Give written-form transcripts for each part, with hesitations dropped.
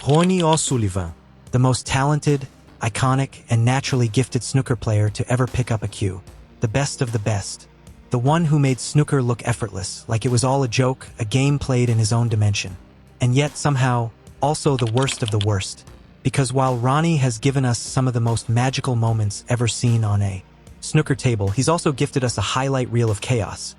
Ronnie O'Sullivan, the most talented, iconic, and naturally gifted snooker player to ever pick up a cue. The best of the best. The one who made snooker look effortless, like it was all a joke, a game played in his own dimension. And yet, somehow, also the worst of the worst. Because while Ronnie has given us some of the most magical moments ever seen on a snooker table, he's also gifted us a highlight reel of chaos.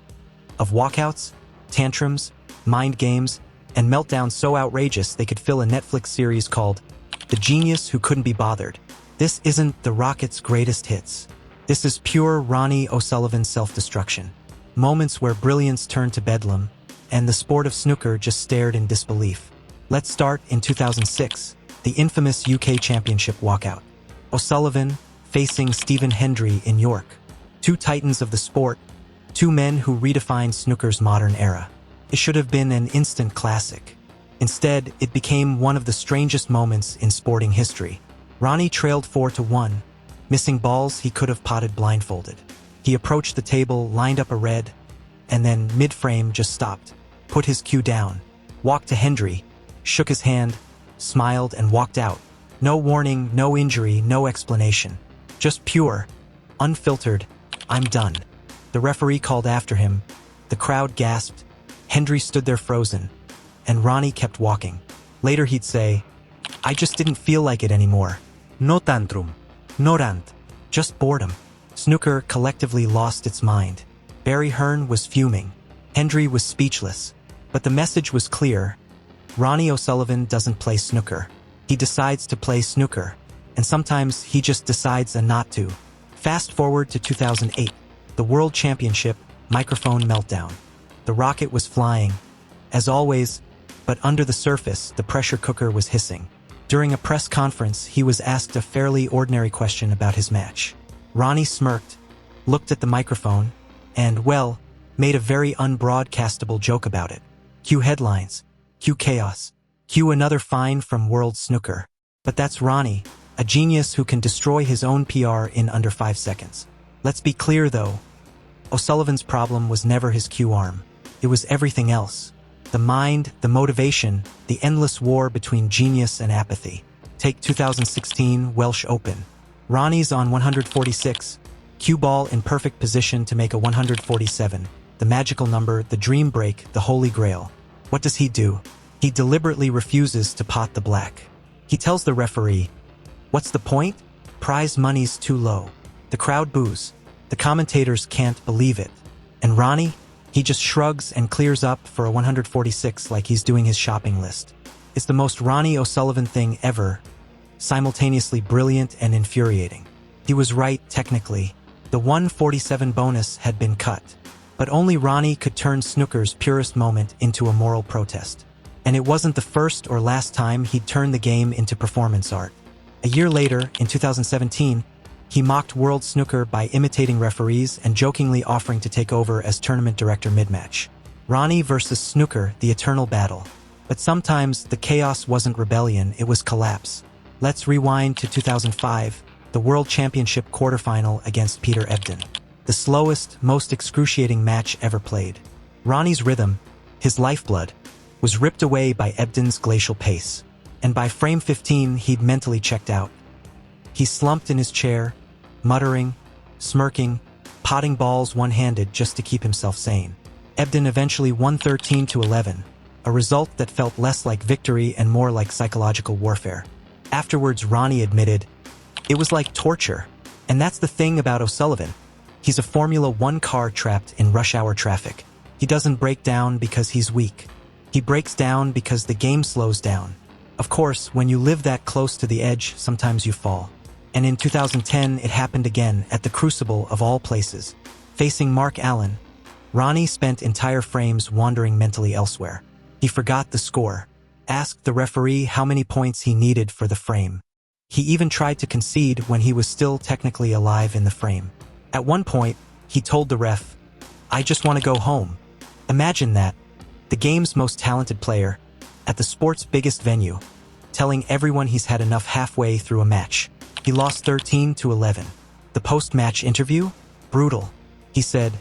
Of walkouts, tantrums, mind games, and meltdowns so outrageous they could fill a Netflix series called The Genius Who Couldn't Be Bothered. This isn't the Rocket's greatest hits. This is pure Ronnie O'Sullivan self-destruction. Moments where brilliance turned to bedlam, and the sport of snooker just stared in disbelief. Let's start in 2006, the infamous UK Championship walkout. O'Sullivan facing Stephen Hendry in York. Two titans of the sport, two men who redefined snooker's modern era. It should have been an instant classic. Instead, it became one of the strangest moments in sporting history. Ronnie trailed 4-1, missing balls he could have potted blindfolded. He approached the table, lined up a red, and then mid-frame just stopped, put his cue down, walked to Hendry, shook his hand, smiled, and walked out. No warning, no injury, no explanation. Just pure, unfiltered, "I'm done." The referee called after him. The crowd gasped. Hendry stood there frozen, and Ronnie kept walking. Later he'd say, "I just didn't feel like it anymore. No tantrum, no rant, just boredom." Snooker collectively lost its mind. Barry Hearn was fuming. Hendry was speechless. But the message was clear. Ronnie O'Sullivan doesn't play snooker. He decides to play snooker. And sometimes he just decides not to. Fast forward to 2008, the World Championship, microphone meltdown. The rocket was flying, as always, but under the surface, the pressure cooker was hissing. During a press conference, he was asked a fairly ordinary question about his match. Ronnie smirked, looked at the microphone, and, well, made a very unbroadcastable joke about it. Cue headlines, cue chaos, cue another fine from World Snooker. But that's Ronnie, a genius who can destroy his own PR in under 5 seconds. Let's be clear, though. O'Sullivan's problem was never his cue arm. It was everything else. The mind, the motivation, the endless war between genius and apathy. Take 2016 Welsh Open. Ronnie's on 146, cue ball in perfect position to make a 147. The magical number, the dream break, the holy grail. What does he do? He deliberately refuses to pot the black. He tells the referee, "What's the point? Prize money's too low." The crowd boos. The commentators can't believe it. And Ronnie? He just shrugs and clears up for a 146 like he's doing his shopping list. It's the most Ronnie O'Sullivan thing ever, simultaneously brilliant and infuriating. He was right, technically. The 147 bonus had been cut. But only Ronnie could turn snooker's purest moment into a moral protest. And it wasn't the first or last time he'd turned the game into performance art. A year later, in 2017, he mocked World Snooker by imitating referees and jokingly offering to take over as tournament director mid-match. Ronnie versus snooker, the eternal battle. But sometimes the chaos wasn't rebellion, it was collapse. Let's rewind to 2005, the World Championship quarterfinal against Peter Ebdon. The slowest, most excruciating match ever played. Ronnie's rhythm, his lifeblood, was ripped away by Ebdon's glacial pace. And by frame 15, he'd mentally checked out. He slumped in his chair, muttering, smirking, potting balls one-handed just to keep himself sane. Ebdon eventually won 13-11, a result that felt less like victory and more like psychological warfare. Afterwards, Ronnie admitted, "It was like torture." And that's the thing about O'Sullivan. He's a Formula One car trapped in rush hour traffic. He doesn't break down because he's weak. He breaks down because the game slows down. Of course, when you live that close to the edge, sometimes you fall. And in 2010, it happened again at the crucible of all places. Facing Mark Allen, Ronnie spent entire frames wandering mentally elsewhere. He forgot the score, asked the referee how many points he needed for the frame. He even tried to concede when he was still technically alive in the frame. At one point, he told the ref, "I just want to go home." Imagine that. The game's most talented player, at the sport's biggest venue, telling everyone he's had enough halfway through a match. He lost 13-11. The post-match interview? Brutal. He said,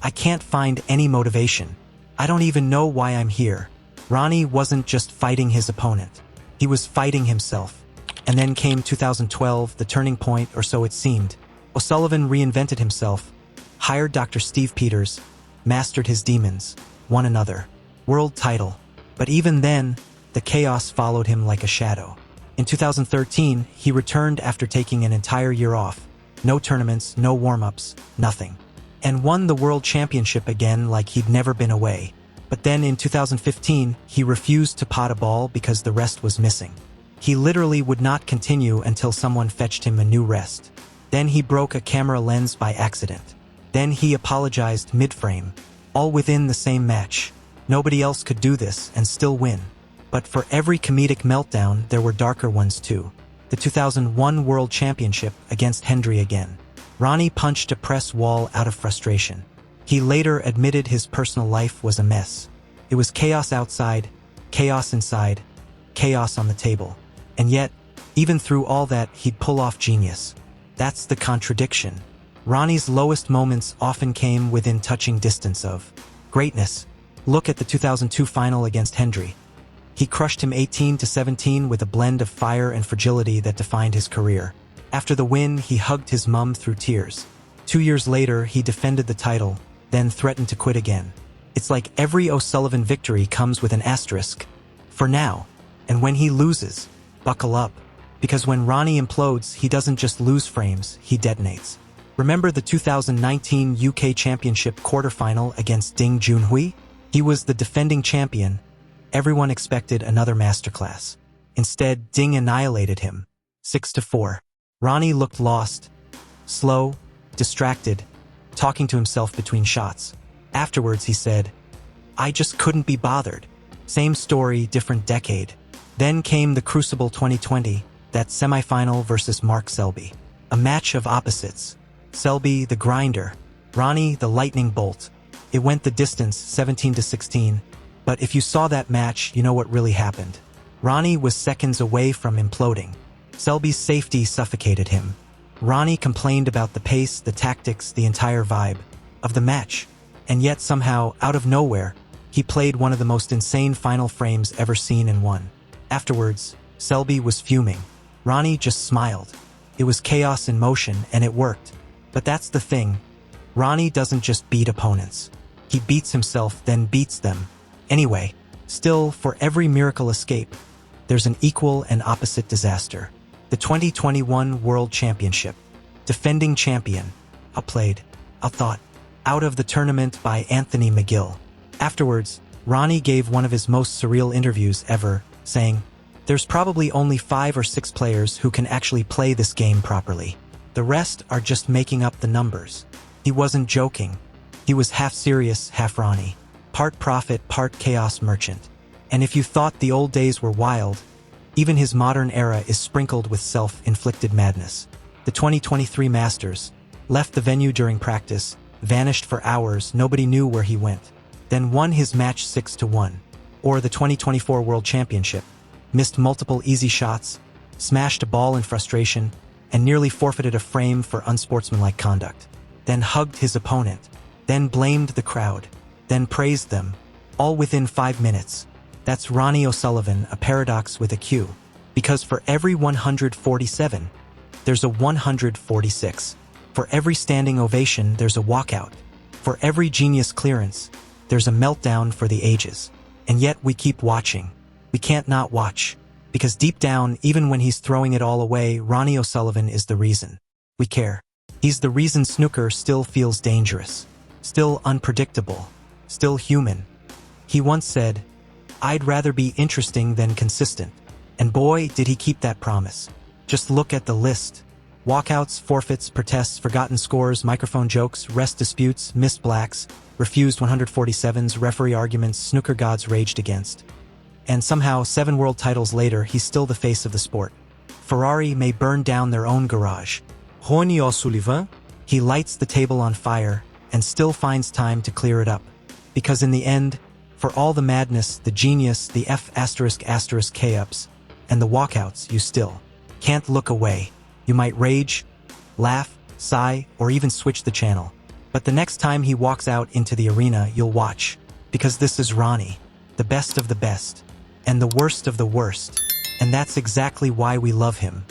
"I can't find any motivation. I don't even know why I'm here." Ronnie wasn't just fighting his opponent. He was fighting himself. And then came 2012, the turning point, or so it seemed. O'Sullivan reinvented himself, hired Dr. Steve Peters, mastered his demons, won another world title. But even then, the chaos followed him like a shadow. In 2013, he returned after taking an entire year off. No tournaments, no warm-ups, nothing. And won the world championship again like he'd never been away. But then in 2015, he refused to pot a ball because the rest was missing. He literally would not continue until someone fetched him a new rest. Then he broke a camera lens by accident. Then he apologized mid-frame. All within the same match. Nobody else could do this and still win. But for every comedic meltdown, there were darker ones too. The 2001 World Championship against Hendry again. Ronnie punched a press wall out of frustration. He later admitted his personal life was a mess. It was chaos outside, chaos inside, chaos on the table. And yet, even through all that, he'd pull off genius. That's the contradiction. Ronnie's lowest moments often came within touching distance of greatness. Look at the 2002 final against Hendry. He crushed him 18-17 with a blend of fire and fragility that defined his career. After the win, he hugged his mum through tears. 2 years later, he defended the title, then threatened to quit again. It's like every O'Sullivan victory comes with an asterisk. For now. And when he loses, buckle up. Because when Ronnie implodes, he doesn't just lose frames, he detonates. Remember the 2019 UK Championship quarterfinal against Ding Junhui? He was the defending champion. Everyone expected another masterclass. Instead, Ding annihilated him. 6-4. Ronnie looked lost, slow, distracted, talking to himself between shots. Afterwards, he said, "I just couldn't be bothered." Same story, different decade. Then came the Crucible 2020, that semifinal versus Mark Selby. A match of opposites. Selby, the grinder. Ronnie, the lightning bolt. It went the distance, 17-16. But if you saw that match, you know what really happened. Ronnie was seconds away from imploding. Selby's safety suffocated him. Ronnie complained about the pace, the tactics, the entire vibe of the match. And yet somehow, out of nowhere, he played one of the most insane final frames ever seen and won. Afterwards, Selby was fuming. Ronnie just smiled. It was chaos in motion, and it worked. But that's the thing. Ronnie doesn't just beat opponents. He beats himself, then beats them. Anyway, still, for every miracle escape, there's an equal and opposite disaster. The 2021 World Championship. Defending champion. Outplayed. Outthought. Out of the tournament by Anthony McGill. Afterwards, Ronnie gave one of his most surreal interviews ever, saying, "There's probably only 5 or 6 players who can actually play this game properly. The rest are just making up the numbers." He wasn't joking. He was half serious, half Ronnie. Part prophet, part chaos merchant. And if you thought the old days were wild, even his modern era is sprinkled with self-inflicted madness. The 2023 Masters left the venue during practice, vanished for hours, nobody knew where he went. Then won his match 6-1. Or the 2024 World Championship. Missed multiple easy shots, smashed a ball in frustration, and nearly forfeited a frame for unsportsmanlike conduct. Then hugged his opponent. Then blamed the crowd. Then praised them. All within 5 minutes. That's Ronnie O'Sullivan, a paradox with a Q. Because for every 147, there's a 146. For every standing ovation, there's a walkout. For every genius clearance, there's a meltdown for the ages. And yet we keep watching. We can't not watch. Because deep down, even when he's throwing it all away, Ronnie O'Sullivan is the reason. We care. He's the reason snooker still feels dangerous. Still unpredictable. Still human. He once said, "I'd rather be interesting than consistent." And boy, did he keep that promise. Just look at the list. Walkouts, forfeits, protests, forgotten scores, microphone jokes, rest disputes, missed blacks, refused 147s, referee arguments, snooker gods raged against. And somehow, 7 world titles later, he's still the face of the sport. Ferrari may burn down their own garage. Ronnie O'Sullivan? He lights the table on fire and still finds time to clear it up. Because in the end, for all the madness, the genius, the K-ups, and the walkouts, you still can't look away. You might rage, laugh, sigh, or even switch the channel. But the next time he walks out into the arena, you'll watch. Because this is Ronnie, the best of the best, and the worst of the worst. and that's exactly why we love him.